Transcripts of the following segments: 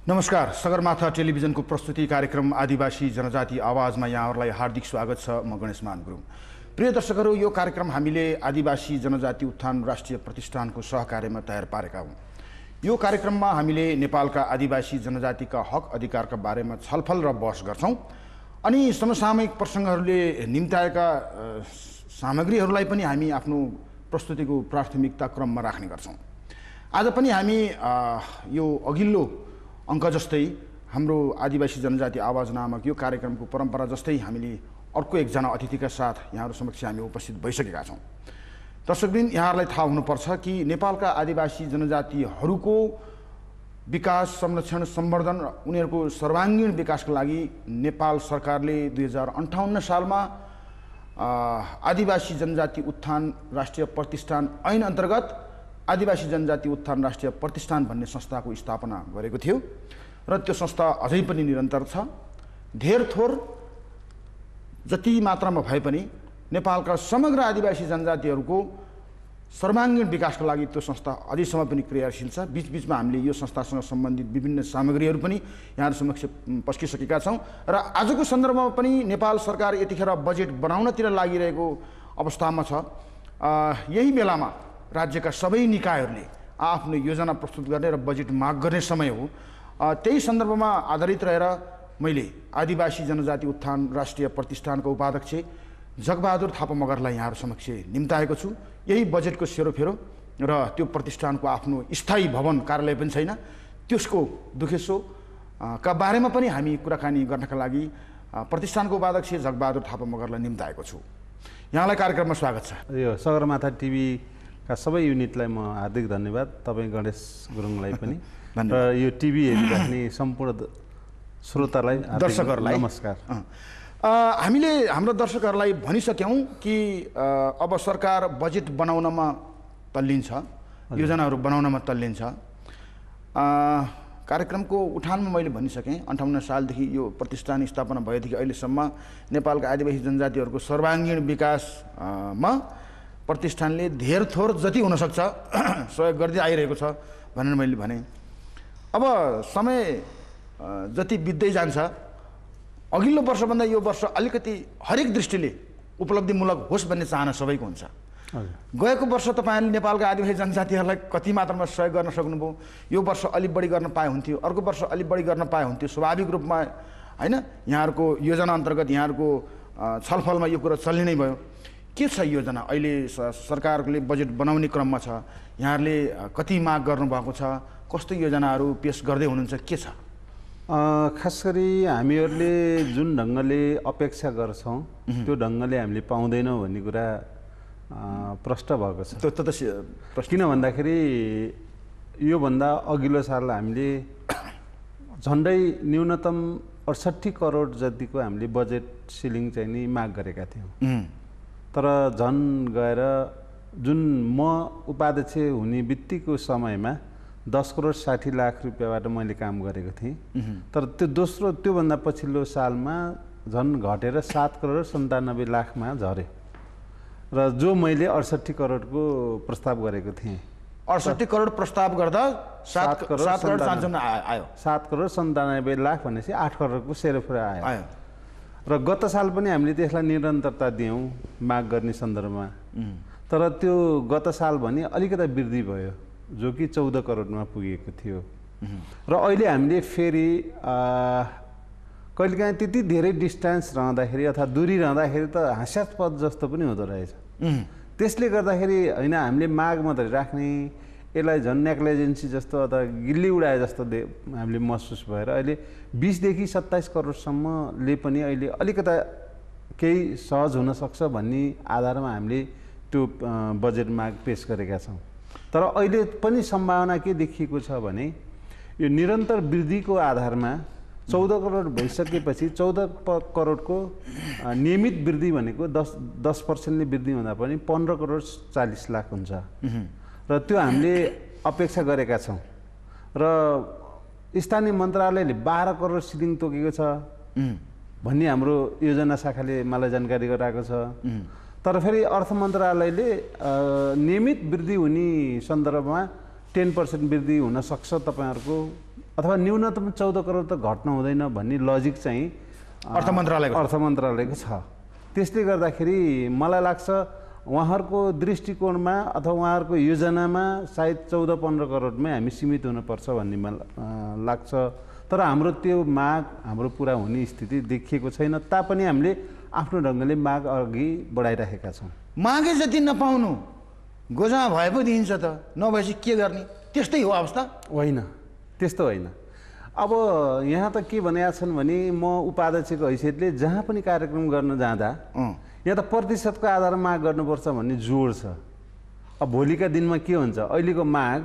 नमस्कार, सगरमाथा टेलिभिजनको प्रस्तुति कार्यक्रम आदिवासी जनजाति आवाजमा यहाँहरूलाई हार्दिक स्वागत छ। म गणेशमान गुरुङ। प्रिय दर्शकहरू, यो कार्यक्रम हामीले आदिवासी जनजाति उत्थान राष्ट्रिय प्रतिष्ठानको सहकार्यमा तयार पारेका हौँ। यो कार्यक्रममा हामीले नेपालका आदिवासी जनजातिका हक अधिकारका बारेमा छलफल र बहस गर्छौँ अनि समसामयिक प्रसङ्गहरूले निम्ताएका सामग्रीहरूलाई पनि हामी आफ्नो प्रस्तुतिको प्राथमिकता क्रममा राख्ने गर्छौँ। आज पनि हामी यो अघिल्लो अङ्क जस्तै हाम्रो आदिवासी जनजाति आवाज नामक यो कार्यक्रमको परम्परा जस्तै हामीले अर्को एकजना अतिथिका साथ यहाँहरू समक्ष हामी उपस्थित भइसकेका छौँ। दर्शकवृन्द, यहाँहरूलाई थाहा हुनुपर्छ कि नेपालका आदिवासी जनजातिहरूको विकास, संरक्षण, सम्वर्धन र उनीहरूको सर्वाङ्गीण विकासका लागि नेपाल सरकारले 2058 सालमा आदिवासी जनजाति उत्थान राष्ट्रिय प्रतिष्ठान ऐन अन्तर्गत आदिवासी जनजाति उत्थान राष्ट्रिय प्रतिष्ठान भन्ने संस्थाको स्थापना गरेको थियो र त्यो संस्था अझै पनि निरन्तर छ। धेर थोर जति मात्रामा भए पनि नेपालका समग्र आदिवासी जनजातिहरूको सर्वाङ्गीण विकासका लागि त्यो संस्था अझैसम्म पनि क्रियाशील छ। बीचबीचमा हामीले यो संस्थासँग सम्बन्धित विभिन्न सामग्रीहरू पनि यहाँहरू समक्ष पस्किसकेका छौँ र आजको सन्दर्भमा पनि नेपाल सरकार यतिखेर बजेट बनाउनतिर लागिरहेको अवस्थामा छ। यही बेलामा राज्यका सबै निकायहरूले आफ्नो योजना प्रस्तुत गर्ने र बजेट माग गर्ने समय हो। त्यही सन्दर्भमा आधारित रहेर मैले आदिवासी जनजाति उत्थान राष्ट्रिय प्रतिष्ठानको उपाध्यक्ष जगबहादुर थापा मगरलाई यहाँहरू समक्ष निम्ताएको छु। यही बजेटको सेरोफेरो र त्यो प्रतिष्ठानको आफ्नो स्थायी भवन कार्यालय पनि छैन, त्यसको दुखेसो का बारेमा पनि हामी कुराकानी गर्नका लागि प्रतिष्ठानको उपाध्यक्ष जगबहादुर थापा मगरलाई निम्ताएको छु। यहाँलाई कार्यक्रममा स्वागत छ। यो सगरमाथा टिभीका सबै युनिटलाई म हार्दिक धन्यवाद, तपाईँ गणेश गुरुङलाई पनि र यो टिभी हेरिराख्ने सम्पूर्ण श्रोतालाई, दर्शकहरूलाई नमस्कार। हामीले हाम्रो दर्शकहरूलाई भनिसक्यौँ कि अब सरकार बजेट बनाउनमा तल्लिन्छ, योजनाहरू बनाउनमा तल्लिन्छ। कार्यक्रमको उठानमा मैले भनिसकेँ 58 सालदेखि यो प्रतिष्ठान स्थापना भएदेखि अहिलेसम्म नेपालका आदिवासी जनजातिहरूको सर्वाङ्गीण विकासमा प्रतिष्ठानले धेर थोर जति हुनसक्छ सहयोग गर्दै आइरहेको छ भनेर मैले भने। अब समय जति बित्दै जान्छ, अघिल्लो वर्षभन्दा यो वर्ष अलिकति हरेक दृष्टिले उपलब्धिमूलक होस् भन्ने चाहना सबैको हुन्छ। गएको वर्ष तपाईँहरूले नेपालका आदिवासी जनजातिहरूलाई कति मात्रामा सहयोग गर्न सक्नुभयो, यो वर्ष अलिक बढी गर्न पाए हुन्थ्यो, अर्को वर्ष अलिक बढी गर्न पाए हुन्थ्यो। स्वाभाविक रूपमा होइन, यहाँहरूको योजना अन्तर्गत यहाँहरूको छलफलमा यो कुरा चल्ने नै भयो। के छ योजना? अहिले सरकारले बजेट बनाउने क्रममा छ, यहाँहरूले कति माग गर्नुभएको छ, कस्तो योजनाहरू पेस गर्दै हुनुहुन्छ, के छ? खास गरी हामीहरूले जुन ढङ्गले अपेक्षा गर्छौँ त्यो ढङ्गले हामीले पाउँदैनौँ भन्ने कुरा प्रष्ट भएको छ। किन भन्दाखेरि योभन्दा अघिल्लो साल हामीले झन्डै न्यूनतम 68 करोड जतिको हामीले बजेट सिलिङ चाहिँ नि माग गरेका थियौँ। तर झन् गएर जुन म उपाध्यक्ष हुने बित्तिको समयमा 10 करोड 60 लाख रुपियाँबाट मैले काम गरेको थिएँ। तर त्यो त्योभन्दा पछिल्लो सालमा झन् घटेर 7 करोड 97 लाखमा झऱ्यो र जो मैले 68 करोडको प्रस्ताव गरेको थिएँ। 68 करोड प्रस्ताव गर्दा 7 करोड आयो। 7 करोड 97 लाख भनेपछि 8 करोडको सेरोफेरो आयो। र गत साल पनि हामीले त्यसलाई निरन्तरता दियौँ माग गर्ने सन्दर्भमा। तर त्यो गत साल भने अलिकता वृद्धि भयो, जो कि 14 करोडमा पुगेको थियो। र अहिले हामीले फेरि कहिलेकाहीँ त्यति धेरै डिस्टेन्स रहँदाखेरि अथवा दूरी रहँदाखेरि त हास्यास्पद जस्तो पनि हुँदो रहेछ। त्यसले गर्दाखेरि होइन, हामीले माग मात्रै राख्ने, यसलाई झन् नेग्लिजेन्सी जस्तो अथवा गिल्ली उडाए जस्तो हामीले महसुस भएर अहिले 20 देखि 27 करोडसम्मले पनि अहिले अलिकता केही सहज हुनसक्छ भन्ने आधारमा हामीले त्यो बजेट माग पेस गरेका छौँ। तर अहिले पनि सम्भावना के देखिएको छ भने यो निरन्तर वृद्धिको आधारमा 14 करोड भइसकेपछि 14 करोडको नियमित वृद्धि भनेको 10% वृद्धि हुँदा पनि 15 करोड 40 लाख हुन्छ र त्यो हामीले अपेक्षा गरेका छौँ। र स्थानीय मन्त्रालयले 12 करोड सिलिङ तोकेको छ भन्ने हाम्रो योजना शाखाले मलाई जानकारी गराएको छ। तर फेरि अर्थ मन्त्रालयले नियमित वृद्धि हुने सन्दर्भमा 10% वृद्धि हुन सक्छ तपाईहरुको अथवा न्यूनतम 14 करोड त घट्न हुँदैन भन्ने लजिक चाहिँ अर्थ मन्त्रालयको छ। त्यसले गर्दाखेरि मलाई लाग्छ उहाँहरूको दृष्टिकोणमा अथवा उहाँहरूको योजनामा सायद 14-15 करोडमै हामी सीमित हुनुपर्छ भन्ने मलाई लाग्छ। तर हाम्रो त्यो माग हाम्रो पुरा हुने स्थिति देखिएको छैन, तापनि हामीले आफ्नो ढङ्गले माग अघि बढाइराखेका छौँ। मागे जति नपाउनु गोजामा भए पो दिइन्छ त, नभएपछि के गर्ने? त्यस्तै हो अवस्था? होइन, त्यस्तो होइन। अब यहाँ त के भनेका छन् भने म उपाध्यक्षको हैसियतले जहाँ पनि कार्यक्रम गर्न जाँदा यहाँ त प्रतिशतको आधारमा माग गर्नुपर्छ भन्ने जोड छ। अब भोलिका दिनमा के हुन्छ, अहिलेको माग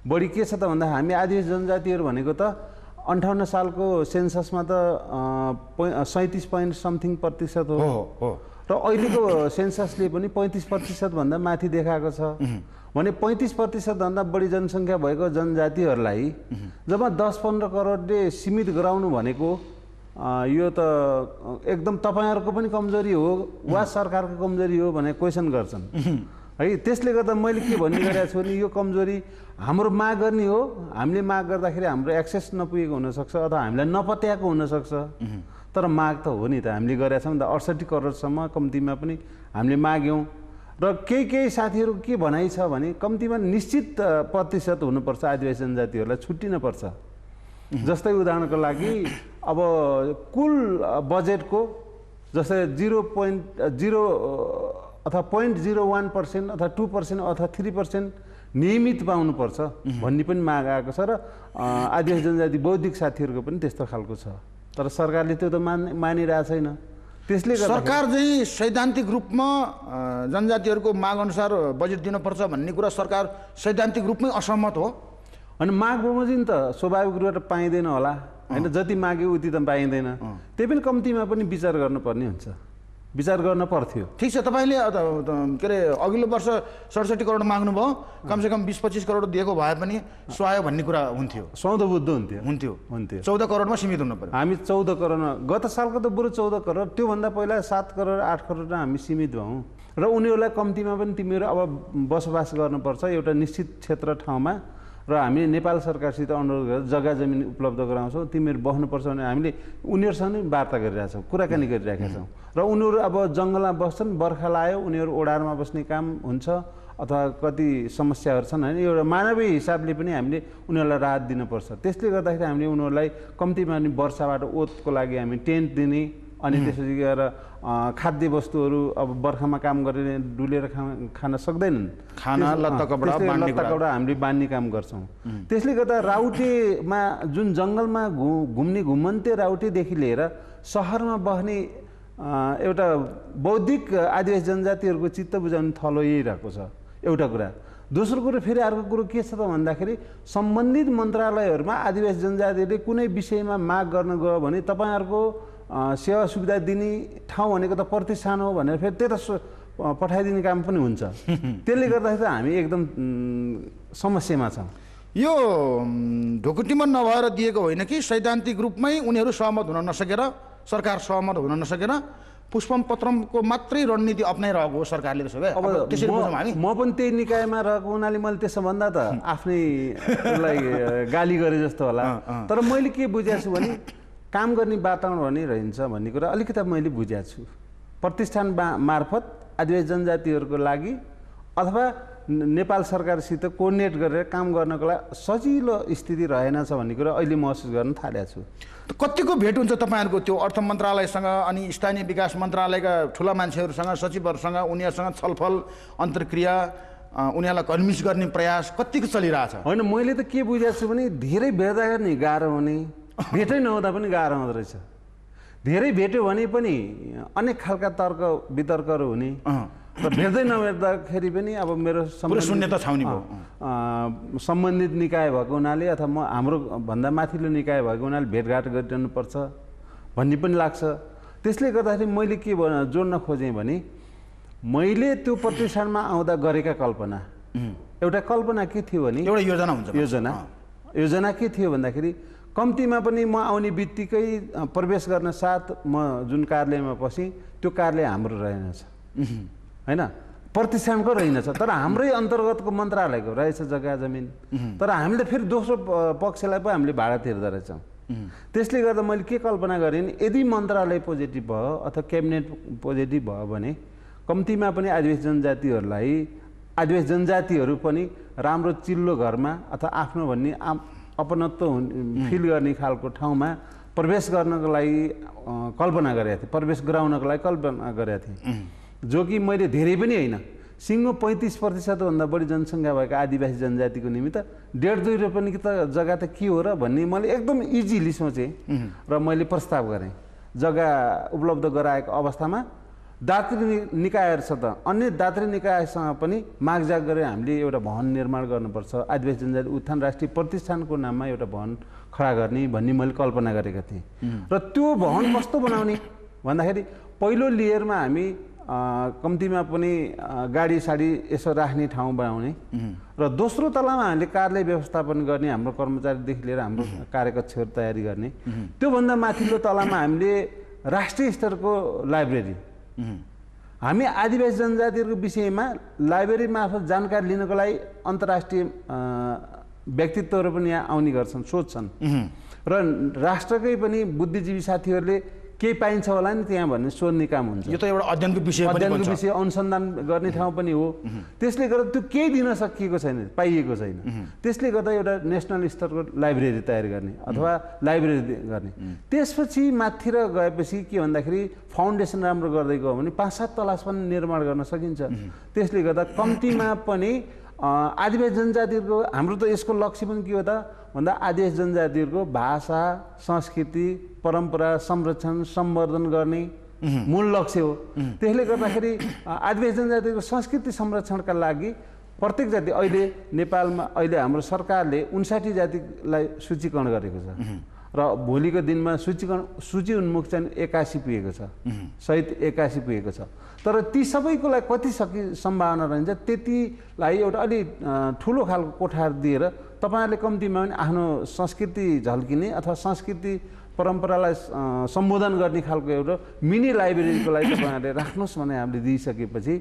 बढी के छ त भन्दा हामी आदिवासी जनजातिहरू भनेको त 58 सालको सेन्ससमा त 37.समथिङ% हो र अहिलेको सेन्ससले पनि 35% भन्दा माथि देखाएको छ। भने 35% भन्दा बढी जनसङ्ख्या भएको जनजातिहरूलाई जब 10-15 करोडले सीमित गराउनु भनेको यो त एकदम तपाईँहरूको पनि कमजोरी हो वा सरकारको कमजोरी हो भनेर क्वेसन गर्छन् है। त्यसले गर्दा मैले के भन्ने गरेको छु भने यो कमजोरी हाम्रो माग गर्ने हो। हामीले माग गर्दाखेरि हाम्रो एक्सेस नपुगेको हुनसक्छ अथवा हामीलाई नपत्याएको हुनसक्छ, तर माग त हो नि त। हामीले गरेका छौँ नि त 68 करोडसम्म कम्तीमा पनि हामीले माग्यौँ। र केही साथीहरू के भनाइ छ भने कम्तीमा निश्चित प्रतिशत हुनुपर्छ, आदिवासी जनजातिहरूलाई छुट्टिनुपर्छ। जस्तै उदाहरणको लागि अब कुल बजेटको जस्तै 0.0 अथवा 0.01% अथवा 2% अथवा 3% नियमित पाउनुपर्छ भन्ने पनि माग आएको छ। र आदिवासी जनजाति बौद्धिक साथीहरूको पनि त्यस्तो खालको छ, तर सरकारले त्यो त मानिरहेको छैन। त्यसले गर्दा सरकार चाहिँ सैद्धान्तिक रूपमा जनजातिहरूको माग अनुसार बजेट दिनुपर्छ भन्ने कुरा सरकार सैद्धान्तिक रूपमै असहमत हो। अनि माग बमोजिम त स्वाभाविक रूपबाट पाइँदैन होला होइन, जति माग्यो उति त पाइँदैन। त्यही पनि कम्तीमा पनि विचार गर्नुपर्ने हुन्छ, विचार गर्न पर्थ्यो। ठिक छ, तपाईँले के अरे अघिल्लो वर्ष 67 करोड माग्नुभयो, कमसेकम 20-25 करोड दिएको भए पनि सुहायो भन्ने कुरा हुन्थ्यो, सौदो बुद्ध हुन्थ्यो 14 करोडमा सीमित हुनु पर्यो। हामी 14 करोडमा, गत सालको त बरु 14 करोड, त्योभन्दा पहिला 7 करोड 8 करोडमा हामी सीमित भयौँ। र उनीहरूलाई कम्तीमा पनि तिमीहरू अब बसोबास गर्नुपर्छ एउटा निश्चित क्षेत्र ठाउँमा, र हामीले नेपाल सरकारसित अनुरोध गरेर जग्गा जमिन उपलब्ध गराउँछौँ, तिमीहरू बस्नुपर्छ भने हामीले उनीहरूसँग नै वार्ता गरिरहेछौँ, कुराकानी गरिरहेका छौँ। र उनीहरू अब जङ्गलमा बस्छन्, बर्खा लाग्यो उनीहरू ओडारमा बस्ने काम हुन्छ अथवा कति समस्याहरू छन् होइन, एउटा मानवीय हिसाबले पनि हामीले उनीहरूलाई राहत दिनुपर्छ। त्यसले गर्दाखेरि हामीले उनीहरूलाई कम्तीमा पनि वर्षाबाट ओतको लागि हामी टेन्ट दिने, अनि त्यसपछि गएर खाद्य वस्तुहरू अब बर्खामा काम गरेर डुलेर खान सक्दैनन्, खाना लत्ता कपडा हामीले बान्ने काम गर्छौँ। त्यसले गर्दा राउटेमा जुन जङ्गलमा घुम्ने घुमन्ते राउटेदेखि लिएर सहरमा बस्ने एउटा बौद्धिक आदिवासी जनजातिहरूको चित्त बुझाउने थलो यही रहेको छ एउटा कुरा। दोस्रो कुरो फेरि अर्को कुरो के छ त भन्दाखेरि सम्बन्धित मन्त्रालयहरूमा आदिवासी जनजातिले कुनै विषयमा माग गर्न गयो भने तपाईँहरूको सेवा सुविधा दिने ठाउँ भनेको त प्रतिष्ठान हो भनेर फेरि त्यता पठाइदिने काम पनि हुन्छ। त्यसले गर्दाखेरि त हामी एकदम समस्यामा छौँ। यो ढुकुटीमा नभएर दिएको होइन कि सैद्धान्तिक रूपमै उनीहरू सहमत हुन नसकेर, सरकार सहमत हुन नसकेर पुष्पम पत्रमको मात्रै रणनीति अप्नाइरहेको हो सरकारले। त्यसो भए अब त्यसरी बुझौँ हामी। म पनि त्यही निकायमा रहेको हुनाले मैले त्यसो भन्दा त आफ्नैलाई गाली गरे जस्तो होला। तर मैले के बुझेको छु भने काम गर्ने वातावरण भने रहन्छ भन्ने कुरा अलिकति मैले बुझेको छु। प्रतिष्ठान मार्फत आदिवासी जनजातिहरूको लागि अथवा नेपाल सरकारसित कोअर्डिनेट गरेर काम गर्नको लागि सजिलो स्थिति रहेनछ भन्ने कुरा अहिले महसुस गर्न थालेको छु। कतिको भेट हुन्छ तपाईँहरूको त्यो अर्थ मन्त्रालयसँग अनि स्थानीय विकास मन्त्रालयका ठुला मान्छेहरूसँग, सचिवहरूसँग, उनीहरूसँग छलफल अन्तर्क्रिया, उनीहरूलाई कन्भिन्स गर्ने प्रयास कतिको चलिरहेछ? होइन, मैले त के बुझेको छु भने धेरै भेट्दा नि गाह्रो हुने, भेटै नहुँदा पनि गाह्रो हुँदो रहेछ। धेरै भेट्यो भने पनि अनेक खालका तर्क वितर्कहरू हुने, र भेट्दै नभेट्दाखेरि पनि अब मेरो शून्यता छाउने भयो। सम्बन्धित निकाय भएको हुनाले अथवा म हाम्रो भन्दा माथिल्लो निकाय भएको हुनाले भेटघाट गरिरहनुपर्छ भन्ने पनि लाग्छ। त्यसले गर्दाखेरि मैले के जोड्न खोजेँ भने मैले त्यो प्रतिष्ठानमा आउँदा गरेका कल्पना, एउटा कल्पना के थियो भने एउटा योजना हुन्छ। योजना के थियो भन्दाखेरि कम्तीमा पनि म आउने बित्तिकै प्रवेश गर्न साथ म जुन कार्यालयमा पसेँ त्यो कार्यालय हाम्रो रहेनछ होइन, प्रतिष्ठानको रहेनछ, तर हाम्रै अन्तर्गतको मन्त्रालयको रहेछ जग्गा जमिन। तर हामीले फेरि दोस्रो पक्षलाई पो हामीले भाडा तिर्दो रहेछौँ। त्यसले गर्दा मैले के कल्पना गरेँ नि, यदि मन्त्रालय पोजिटिभ भयो अथवा क्याबिनेट पोजिटिभ भयो भने कम्तीमा पनि आदिवासी जनजातिहरू पनि राम्रो चिल्लो घरमा अथवा आफ्नो भन्ने अपनत्व फिल गर्ने खालको ठाउँमा प्रवेश गर्नको लागि कल्पना गरेका थिएँ, प्रवेश गराउनको लागि कल्पना गरेका थिएँ। जो कि मैले धेरै पनि होइन, सिङ्गो 35%भन्दा बढी जनसङ्ख्या भएको आदिवासी जनजातिको निमित्त 1.5-2 रुपियाँ त जग्गा त के हो र भन्ने मैले एकदम इजिली सोचेँ र मैले प्रस्ताव गरेँ। जग्गा उपलब्ध गराएको अवस्थामा दात्री निकायहरू छ त अन्य दात्री निकायसँग पनि मागजाग गरेर हामीले एउटा भवन निर्माण गर्नुपर्छ, आदिवासी जनजाति उत्थान राष्ट्रिय प्रतिष्ठानको नाममा एउटा भवन खडा गर्ने भन्ने मैले कल्पना गरेका थिएँ। र त्यो भवन कस्तो बनाउने भन्दाखेरि पहिलो लेयरमा हामी कम्तीमा पनि गाडी साडी यसो राख्ने ठाउँ बनाउने र दोस्रो तलामा हामीले कार्यालय व्यवस्थापन गर्ने, हाम्रो कर्मचारीदेखि लिएर हाम्रो कार्यकक्षहरू तयारी गर्ने। त्योभन्दा माथिल्लो तलामा हामीले राष्ट्रिय स्तरको लाइब्रेरी, हामी आदिवासी जनजातिहरूको विषयमा लाइब्रेरी मार्फत जानकारी लिनको लागि अन्तर्राष्ट्रिय व्यक्तित्वहरू पनि यहाँ आउने गर्छन्, सोध्छन् र राष्ट्रकै पनि बुद्धिजीवी साथीहरूले केही पाइन्छ होला नि त्यहाँ भन्ने सोध्ने काम हुन्छ। यो त एउटा अध्ययनको विषय अनुसन्धान गर्ने ठाउँ पनि हो। त्यसले गर्दा त्यो केही दिन सकिएको छैन, पाइएको छैन। त्यसले गर्दा एउटा नेसनल स्तरको लाइब्रेरी तयार गर्ने अथवा लाइब्रेरी गर्ने। त्यसपछि माथिर गएपछि के भन्दाखेरि फाउन्डेसन राम्रो गर्दै गयो भने 5-7 तला पनि निर्माण गर्न सकिन्छ। त्यसले गर्दा कम्तीमा पनि आदिवासी जनजातिहरूको हाम्रो त यसको लक्ष्य पनि के हो त भन्दा आदिवासी जनजातिहरूको भाषा, संस्कृति, परम्परा संरक्षण सम्वर्धन गर्ने मूल लक्ष्य हो। त्यसले गर्दाखेरि आदिवासी जनजातिको संस्कृति संरक्षणका लागि प्रत्येक जाति अहिले नेपालमा अहिले हाम्रो सरकारले 59 जातिलाई सूचीकरण गरेको छ र भोलिको दिनमा सूची उन्मुख चाहिँ 81 पुगेको छ, सहित 81 पुगेको छ। तर ती सबैको लागि कति सम्भावना रहन्छ त्यतिलाई एउटा अलि ठुलो खालको कोठार दिएर तपाईँहरूले कम्तीमा पनि आफ्नो संस्कृति झल्किने अथवा संस्कृति परम्परालाई सम्बोधन गर्ने खालको एउटा मिनी लाइब्रेरीको लागि तपाईँहरूले राख्नुहोस् भने हामीले दिइसकेपछि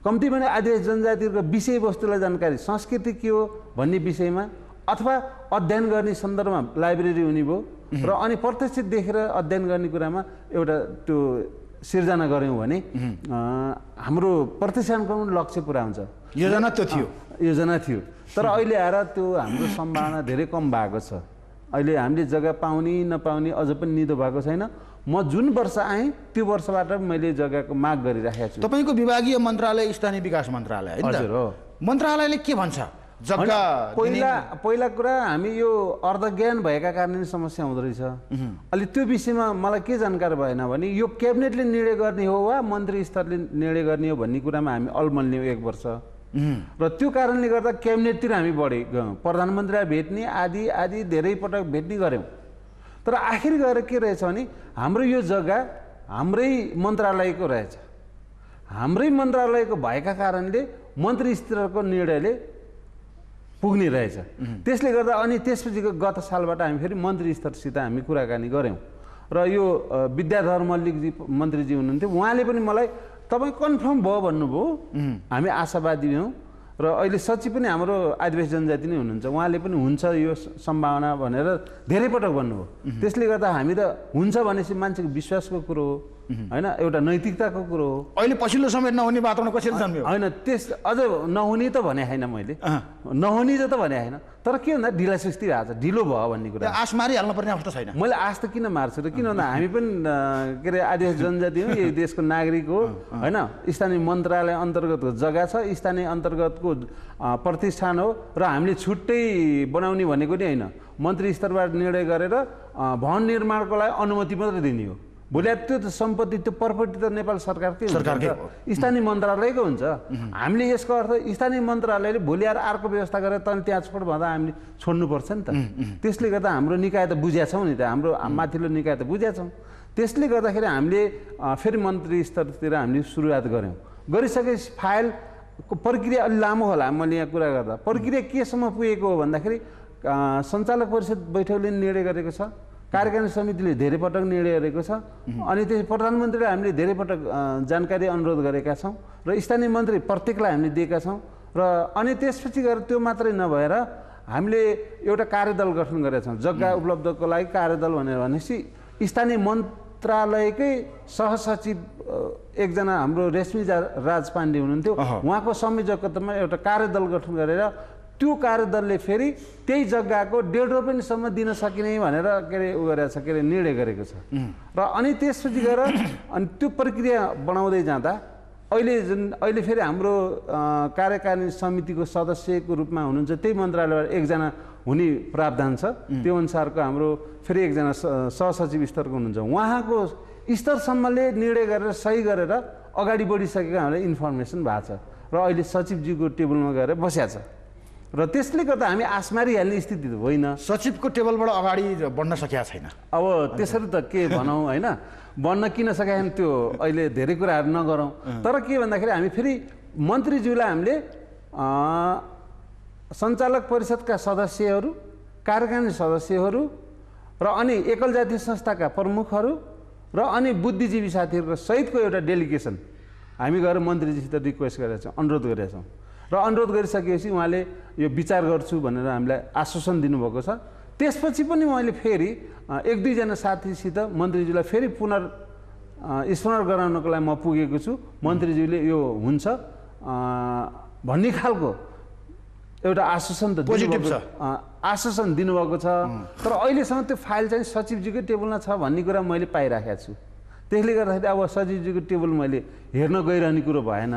कम्तीमा पनि आदिवासी जनजातिहरूको विषयवस्तुलाई जानकारी, संस्कृति के हो भन्ने विषयमा अथवा अध्ययन गर्ने सन्दर्भमा लाइब्रेरी हुने भयो र अनि प्रत्यक्ष देखेर अध्ययन गर्ने कुरामा एउटा त्यो सिर्जना गऱ्यौँ भने हाम्रो प्रतिष्ठानको पनि लक्ष्य पुरा हुन्छ। योजना थियो तर अहिले आएर त्यो हाम्रो सम्भावना धेरै कम भएको छ। अहिले हामीले जग्गा पाउने नपाउने अझ पनि निदो भएको छैन। म जुन वर्ष आएँ त्यो वर्षबाट मैले जग्गाको माग गरिराखेको छु। तपाईँको विभागीय मन्त्रालय स्थानीय विकास मन्त्रालय हजुर हो। मन्त्रालयले के भन्छ? जग्गा पहिला कुरा हामी यो अर्धज्ञान भएका कारणले समस्या हुँदो रहेछ। अलि त्यो विषयमा मलाई के जानकारी भएन भने यो क्याबिनेटले निर्णय गर्ने हो वा मन्त्री स्तरले निर्णय गर्ने हो भन्ने कुरामा हामी अलमल्यौँ 1 वर्ष र त्यो कारणले गर्दा क्याबिनेटतिर हामी बढे गयौँ, प्रधानमन्त्रीलाई भेट्ने आदि धेरै पटक भेट्ने गऱ्यौँ। तर आखिर गएर के रहेछ भने हाम्रो यो जग्गा हाम्रै मन्त्रालयको रहेछ। हाम्रै मन्त्रालयको भएका कारणले मन्त्री स्तरको निर्णयले पुग्ने रहेछ। त्यसले गर्दा अनि त्यसपछि गत सालबाट हामी फेरि मन्त्री स्तरसित हामी कुराकानी गऱ्यौँ र यो विद्याधर मल्लिकजी मन्त्रीजी हुनुहुन्थ्यो, उहाँले पनि मलाई तपाईँ कन्फर्म भयो भन्नुभयो। हामी आशावादी हौँ र अहिले सचिव पनि हाम्रो आदिवासी जनजाति नै हुनुहुन्छ, उहाँले पनि हुन्छ यो सम्भावना भनेर धेरै पटक भन्नुभयो। त्यसले गर्दा हामी त हुन्छ भनेपछि मान्छेको विश्वासको कुरो हो होइन, एउटा नैतिकताको कुरो हो। अहिले पछिल्लो समय नहुने वातावरण कसरी जन्मियो? होइन त्यस अझ नहुने त भने होइन, मैले नहुने त भने होइन, तर के भन्दा ढिला सुस्ती भएको छ, ढिलो भयो भन्ने कुरा। आश मारिहाल्नु पर्ने अवस्था छैन। मैले आश त किन मार्छु र किन भन्दा हामी पनि के अरे आदिवासी जनजाति हो, यही देशको नागरिक हो होइन। स्थानीय मन्त्रालय अन्तर्गतको जग्गा छ, स्थानीय अन्तर्गतको प्रतिष्ठान हो र हामीले छुट्टै बनाउने भनेको नि होइन। मन्त्री स्तरबाट निर्णय गरेर भवन निर्माणको लागि अनुमति मात्रै दिने हो। भोलि त्यो सम्पत्ति त्यो प्रपर्टी त नेपाल सरकारकै स्थानीय मन्त्रालयको हुन्छ। हामीले यसको अर्थ स्थानीय मन्त्रालयले भोलि आएर अर्को व्यवस्था गरेर त त्यहाँ छोड भन्दा हामीले छोड्नुपर्छ नि त। त्यसले गर्दा हाम्रो निकाय त बुझेका छौँ नि त, हाम्रो माथिल्लो निकाय त बुझेका छौँ। त्यसले गर्दाखेरि हामीले फेरि मन्त्री स्तरतिर हामीले सुरुवात गऱ्यौँ। गरिसकेपछि फाइलको प्रक्रिया अलि लामो होला, मैले यहाँ कुरा गर्दा प्रक्रिया केसम्म पुगेको हो भन्दाखेरि सञ्चालक परिषद बैठकले निर्णय गरेको छ, कार्यकारिणी समितिले धेरै पटक निर्णय गरेको छ अनि त्यस प्रधानमन्त्रीलाई हामीले धेरै पटक जानकारी अनुरोध गरेका छौँ र स्थानीय मन्त्री प्रत्येकलाई हामीले दिएका छौँ र अनि त्यसपछि गएर त्यो मात्रै नभएर हामीले एउटा कार्यदल गठन गरेका छौँ जग्गा उपलब्धको लागि कार्यदल भनेपछि स्थानीय मन्त्रालयकै सहसचिव एकजना हाम्रो रेशमी राज पाण्डे हुनुहुन्थ्यो उहाँको संयोजकत्वमा एउटा कार्यदल गठन गरेर त्यो कार्यदलले फेरि त्यही जग्गाको 1.5 रुपैयाँसम्म दिन सकिने भनेर के अरे उ गरेको छ के अरे निर्णय गरेको छ र अनि त्यसपछि गएर अनि त्यो प्रक्रिया बढाउँदै जाँदा अहिले फेरि हाम्रो कार्यकारिणी समितिको सदस्यको रूपमा हुनुहुन्छ त्यही मन्त्रालयबाट एकजना हुने प्रावधान छ त्यो अनुसारको हाम्रो फेरि एकजना सहसचिव स्तरको हुनुहुन्छ उहाँको स्तरसम्मले निर्णय गरेर सही गरेर अगाडि बढिसकेको हामीलाई इन्फर्मेसन भएको छ र अहिले सचिवज्यूको टेबलमा गएर बस्या छ र त्यसले गर्दा हामी आश मारिहाल्ने स्थिति त होइन सचिवको टेबलबाट अगाडि बढ्न सकेका छैन अब त्यसरी त के भनौँ होइन बन्न किन सकेका छैन त्यो अहिले धेरै कुराहरू नगरौँ तर के भन्दाखेरि हामी फेरि मन्त्रीज्यूलाई हामीले सञ्चालक परिषदका सदस्यहरू कार्यकारिणी सदस्यहरू र अनि एकल जातीय संस्थाका प्रमुखहरू र अनि बुद्धिजीवी साथीहरूको सहितको एउटा डेलिगेसन हामी गएर मन्त्रीजीसित रिक्वेस्ट गरेका छौँ अनुरोध गरेका छौँ र अनुरोध गरिसकेपछि उहाँले यो विचार गर्छु भनेर हामीलाई आश्वासन दिनुभएको छ त्यसपछि पनि मैले फेरि 1-2 जना साथीसित मन्त्रीज्यूलाई फेरि स्मरण गराउनको लागि म पुगेको छु मन्त्रीज्यूले यो हुन्छ भन्ने खालको एउटा आश्वासन त पोजिटिभ छ आश्वासन दिनुभएको छ तर अहिलेसम्म त्यो फाइल चाहिँ सचिवजीकै टेबलमा छ भन्ने कुरा मैले पाइराखेको छु त्यसले गर्दाखेरि अब सचिवजीको टेबल मैले हेर्न गइरहने कुरो भएन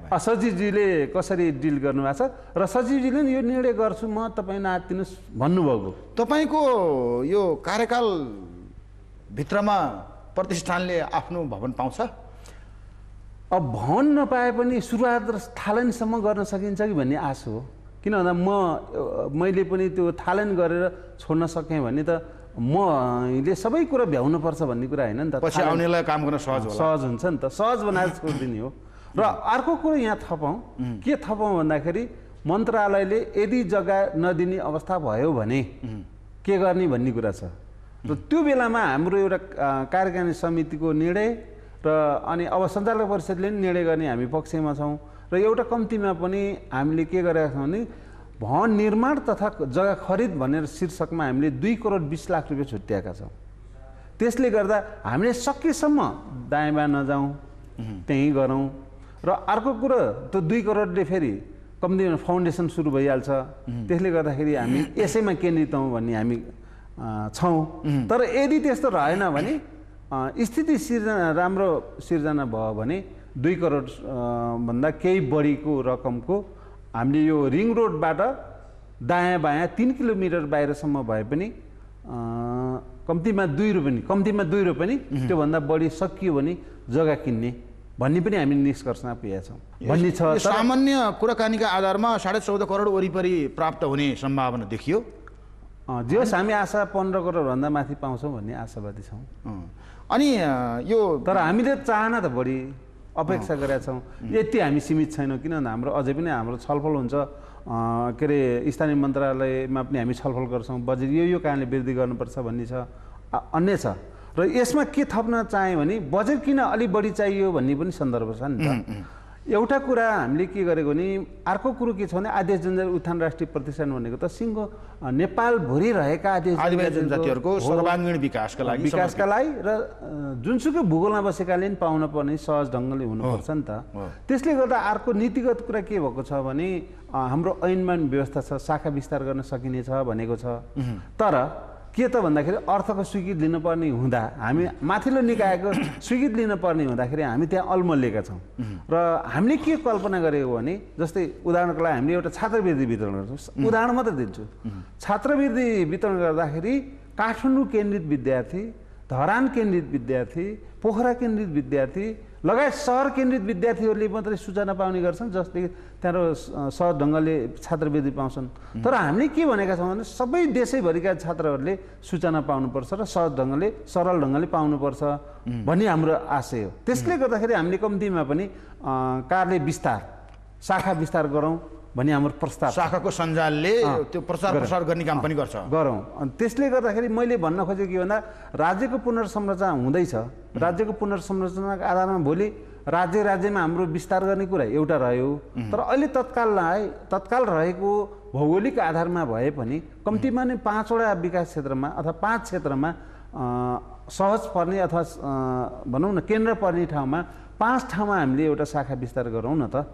सचिवजीले कसरी डिल गर्नुभएको छ र सचिवजीले यो निर्णय गर्छु म तपाईँ नआत्तिनुहोस् भन्नुभएको तपाईँको यो कार्यकाल भित्रमा प्रतिष्ठानले आफ्नो भवन पाउँछ अब भवन नपाए पनि सुरुवात र थालनीसम्म गर्न सकिन्छ कि भन्ने आश हो किन भन्दा मैले पनि त्यो थालन गरेर छोड्न सकेँ भने त मैले सबै कुरा भ्याउनुपर्छ भन्ने कुरा होइन नि त पछि आउनेलाई काम गर्न सहज हुन्छ नि त सहज बनाएर छोडिदिने हो र अर्को कुरो यहाँ थपौँ के थपौँ भन्दाखेरि मन्त्रालयले यदि जग्गा नदिने अवस्था भयो भने के गर्ने भन्ने कुरा छ र त्यो बेलामा हाम्रो एउटा कार्यकारिणी समितिको निर्णय र अनि अब सञ्चालक परिषदले पनि निर्णय गर्ने हामी पक्षमा छौँ र एउटा कम्तीमा पनि हामीले के गरेका छौँ भने भवन निर्माण तथा जग्गा खरिद भनेर शीर्षकमा हामीले 2 करोड 20 लाख रुपियाँ छुट्याएका छौँ त्यसले गर्दा हामीले सकेसम्म दायाँ बायाँ नजाउँ त्यहीँ गरौँ र अर्को कुरो त्यो 2 करोडले फेरि कम्तीमा फाउन्डेसन सुरु भइहाल्छ त्यसले गर्दाखेरि हामी यसैमा केन्द्रित हौँ भन्ने हामी छौँ तर यदि त्यस्तो रहेन भने स्थिति राम्रो सिर्जना भयो भने 2 करोड भन्दा केही बढीको रकमको हामीले यो रिङ रोडबाट दायाँ बायाँ 3 किलोमिटर बाहिरसम्म भए पनि कम्तीमा 2 रुपियाँ पनि त्योभन्दा बढी सकियो भने जग्गा किन्ने भन्ने पनि हामी निष्कर्षमा पुगेका छौँ भन्ने छ सामान्य कुराकानीका आधारमा 14.5 करोड वरिपरि प्राप्त हुने सम्भावना देखियो जे होस् हामी आशा 15 करोडभन्दा माथि पाउँछौँ भन्ने आशावादी छौँ अनि यो तर हामीले चाहना त बढी अपेक्षा गरेका छौँ यति हामी सीमित छैनौँ किन भन्दा हाम्रो अझै पनि हाम्रो छलफल हुन्छ के अरे स्थानीय मन्त्रालयमा पनि हामी छलफल गर्छौँ बजेट यो कारणले वृद्धि गर्नुपर्छ भन्ने छ अन्य छ र यसमा के थप्न चाह्यो भने बजेट किन अलि बढी चाहियो भन्ने पनि सन्दर्भ छ नि त एउटा कुरा हामीले के गरेको नि अर्को कुरो के छ भने आदिवासी जनजाति उत्थान राष्ट्रिय प्रतिष्ठान भनेको त सिङ्गो नेपालभरि रहेका आदिवासी जनजातिहरूको सर्वाङ्गीण विकासका लागि र जुनसुकै भूगोलमा बसेकाले पनि पाउन पर्ने सहज ढङ्गले हुनुपर्छ नि त त्यसले गर्दा अर्को नीतिगत कुरा के भएको छ भने हाम्रो ऐनमा व्यवस्था छ शाखा विस्तार गर्न सकिने छ भनेको छ तर के त भन्दाखेरि अर्थको स्वीकृति लिनुपर्ने हुँदा हामी माथिल्लो निकायको स्वीकृति लिनुपर्ने हुँदाखेरि हामी त्यहाँ अल्मलिएका छौँ र हामीले के कल्पना गरेको भने जस्तै उदाहरणको लागि हामीले एउटा छात्रवृत्ति वितरण गर्छौँ उदाहरण मात्रै दिन्छु छात्रवृत्ति वितरण गर्दाखेरि काठमाडौँ केन्द्रित विद्यार्थी धरान केन्द्रित विद्यार्थी पोखरा केन्द्रित विद्यार्थी लगायत सहर केन्द्रित विद्यार्थीहरूले मात्रै सूचना पाउने गर्छन् जसले त्यहाँ सहज ढङ्गले छात्रवृत्ति पाउँछन् तर हामीले के भनेका छौँ भने सबै देशैभरिका छात्रहरूले सूचना पाउनुपर्छ र सहज ढङ्गले सरल ढङ्गले पाउनुपर्छ भन्ने हाम्रो आशय हो त्यसले गर्दाखेरि हामीले कम्तीमा पनि कार्य विस्तार शाखा विस्तार गरौँ भन्ने हाम्रो प्रस्ताव छ। शाखाको सञ्जालले त्यो प्रचार प्रसार गर्ने काम पनि गर्छ। गरौँ। अनि त्यसले गर्दाखेरि मैले भन्न खोजेको के भन्दा राज्यको पुनर्संरचना हुँदैछ। राज्यको पुनर्संरचनाको आधारमा भोलि राज्यमा हाम्रो विस्तार गर्ने कुरा एउटा रह्यो, तर अहिले तत्काल रहेको भौगोलिक आधारमा भए पनि कम्तीमा नै 5वटा विकास क्षेत्रमा अथवा 5 क्षेत्रमा सहज पर्ने अथवा भनौँ न केन्द्र पर्ने ठाउँमा 5 ठाउँमा हामीले एउटा शाखा विस्तार गरौँ न त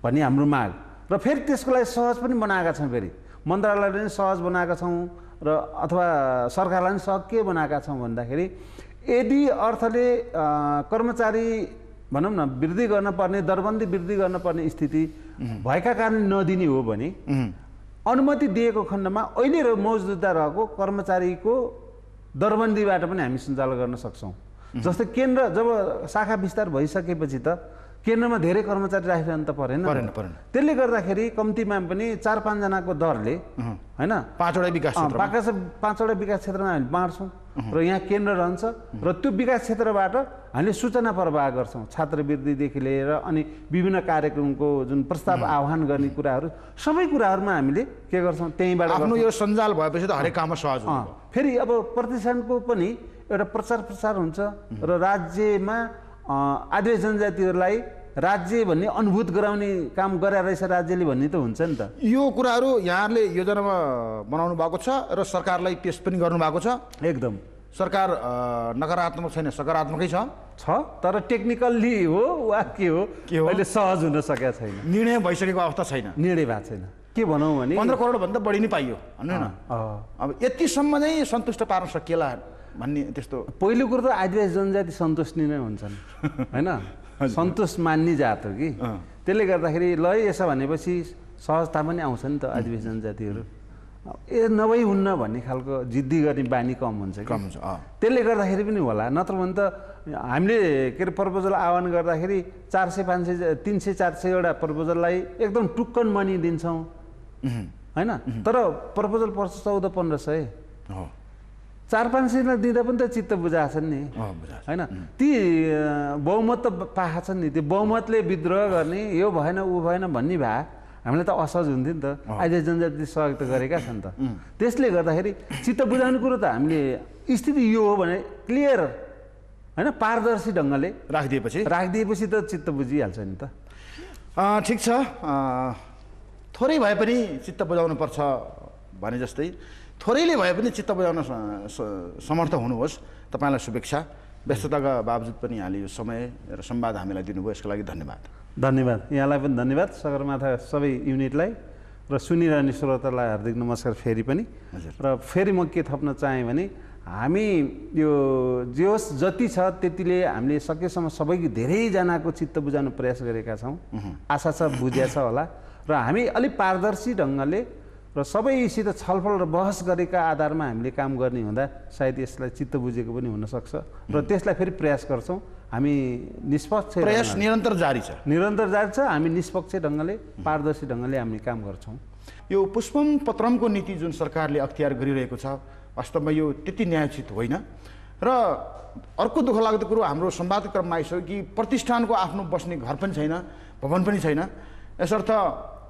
भन्ने हाम्रो माग। र फेरि त्यसको लागि सहज पनि बनाएका छौँ। फेरि मन्त्रालयले पनि सहज बनाएका छौँ र अथवा सरकारलाई पनि सहज के बनाएका छौँ भन्दाखेरि यदि अर्थले कर्मचारी भनौँ न वृद्धि गर्न पर्ने दरबन्दी वृद्धि गर्न पर्ने स्थिति भएका कारण नदिने हो भने अनुमति दिएको खण्डमा अहिले मौजुदा रहेको कर्मचारीको दरबन्दीबाट पनि हामी सञ्चालन गर्न सक्छौँ। जस्तै केन्द्र जब शाखा विस्तार भइसकेपछि त केन्द्रमा धेरै कर्मचारी राखिरहनु त परेन। त्यसले गर्दाखेरि कम्तीमा पनि 4-5 जनाको दरले हैन 5वटा विकास क्षेत्र 5वटा विकास क्षेत्रमा हामी बाँड्छौँ र यहाँ केन्द्र रहन्छ र त्यो विकास क्षेत्रबाट हामीले सूचना प्रवाह गर्छौँ छात्रवृत्तिदेखि लिएर अनि विभिन्न कार्यक्रमको जुन प्रस्ताव आह्वान गर्ने कुराहरू सबै कुराहरूमा हामीले के गर्छौँ त्यहीँबाट आफ्नो यो सञ्जाल भएपछि त हरेक काममा सहज हुन्छ। फेरि अब प्रतिष्ठानको पनि एउटा प्रचार प्रसार हुन्छ र राज्यमा आदिवासी जनजातिहरूलाई राज्य भन्ने अनुभूत गराउने काम गरेर रहेछ राज्यले भन्ने त हुन्छ नि त। यो कुराहरू यहाँहरूले योजनामा बनाउनु भएको छ र सरकारलाई पेश पनि गर्नु भएको छ। एकदम सरकार नकारात्मक छैन, सकारात्मकै छ। तर टेक्निकल्ली हो वा के हो अहिले सहज हुन सकेका छैन। निर्णय भइसकेको अवस्था छैन। निर्णय भएको छैन। के भनौँ भने 15 करोडभन्दा बढी नै पाइयो भन्नु न। अब यतिसम्म चाहिँ सन्तुष्ट पार्न सकिएला भन्ने त्यस्तो। पहिलो कुरो त आदिवासी जनजाति सन्तुष्टि नै हुन्छन् होइन, सन्तोष मान्ने जात हो कि। त्यसले गर्दाखेरि ल यसो भनेपछि सहजता पनि आउँछ नि त। आदिवासी जनजातिहरू नभई हुन्न भन्ने खालको जिद्दी गर्ने बानी कम हुन्छ। त्यसले गर्दाखेरि पनि होला, नत्र भने त हामीले के अरे प्रपोजल आह्वान गर्दाखेरि 400, 500, 300, 400 वटा प्रपोजललाई एकदम टुक्कन मनी दिन्छौँ होइन। तर प्रपोजल पर्छ 1400-1500 400-500 दिँदा पनि त चित्त बुझाएछन् नि होइन। ती बहुमत त पाएका छन् नि, त्यो बहुमतले विद्रोह गर्ने यो भएन ऊ भएन भन्ने भए हामीलाई त असहज हुन्थ्यो नि त। आदिवासी जनजाति सहयोग त गरेका छन् त। त्यसले गर्दाखेरि चित्त बुझाउने कुरो त हामीले स्थिति यो हो भने क्लियर होइन पारदर्शी ढङ्गले राखिदिएपछि त चित्त बुझिहाल्छ नि त। ठिक छ, थोरै भए पनि चित्त बुझाउनु पर्छ भने जस्तै थोरैले भए पनि चित्त बुझाउन समर्थ हुनुहोस्। तपाईँलाई शुभेच्छा। व्यस्तताका बावजुद पनि यहाँले यो समय र संवाद हामीलाई दिनुभयो, यसको लागि धन्यवाद। धन्यवाद यहाँलाई पनि धन्यवाद, सगरमाथा सबै युनिटलाई र सुनिरहने श्रोतालाई हार्दिक नमस्कार फेरि पनि। र फेरि म के थप्न चाहेँ भने हामी यो जे होस् जति छ त्यतिले हामीले सकेसम्म सबैको धेरैजनाको चित्त बुझाउन प्रयास गरेका छौँ। आशा छ बुझ्या छ होला र हामी अलिक पारदर्शी ढङ्गले र सबैसित छलफल र बहस गरेका आधारमा हामीले काम गर्ने हुँदा सायद यसलाई चित्त बुझेको पनि हुनसक्छ र त्यसलाई फेरि प्रयास गर्छौँ। हामी निष्पक्ष प्रयास निरन्तर जारी छ। हामी निष्पक्ष ढङ्गले पारदर्शी ढङ्गले हामी काम गर्छौँ। यो पुष्पम पत्रमको नीति जुन सरकारले अख्तियार गरिरहेको छ वास्तवमा यो त्यति न्यायोचित होइन। र अर्को दुःख लाग्दो कुरो हाम्रो संवाद क्रममा आइसक्यो कि प्रतिष्ठानको आफ्नो बस्ने घर पनि छैन, भवन पनि छैन। यसर्थ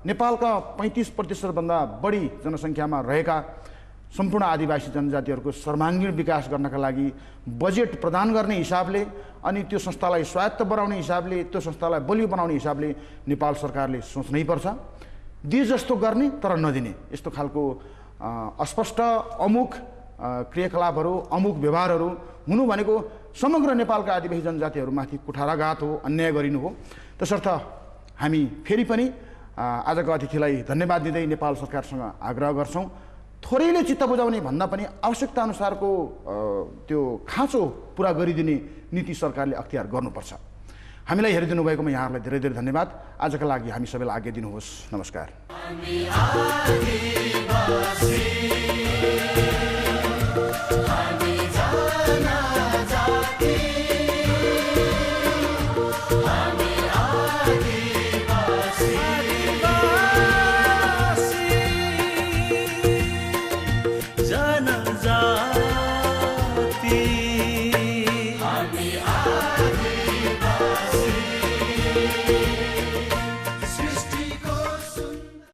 नेपालका 35% बढी जनसङ्ख्यामा रहेका सम्पूर्ण आदिवासी जनजातिहरूको सर्वाङ्गीण विकास गर्नका लागि बजेट प्रदान गर्ने हिसाबले अनि त्यो संस्थालाई स्वायत्त बनाउने हिसाबले त्यो संस्थालाई बलियो बनाउने हिसाबले नेपाल सरकारले सोच्नै पर्छ। दिए जस्तो गर्ने तर नदिने यस्तो खालको अस्पष्ट अमुक क्रियाकलापहरू अमुक व्यवहारहरू हुनु भनेको समग्र नेपालका आदिवासी जनजातिहरूमाथि कुठाराघात हो, अन्याय गरिनु हो। त्यसर्थ हामी फेरि पनि आजको अतिथिलाई धन्यवाद दिँदै नेपाल सरकारसँग आग्रह गर्छौँ थोरैले चित्त बुझाउने भन्दा पनि आवश्यकता अनुसारको त्यो खाँचो पुरा गरिदिने नीति सरकारले अख्तियार गर्नुपर्छ। हामीलाई हेरिदिनु भएकोमा यहाँहरूलाई धेरै धेरै धन्यवाद। आजका लागि हामी सबैलाई आज्ञा दिनुहोस्। नमस्कार।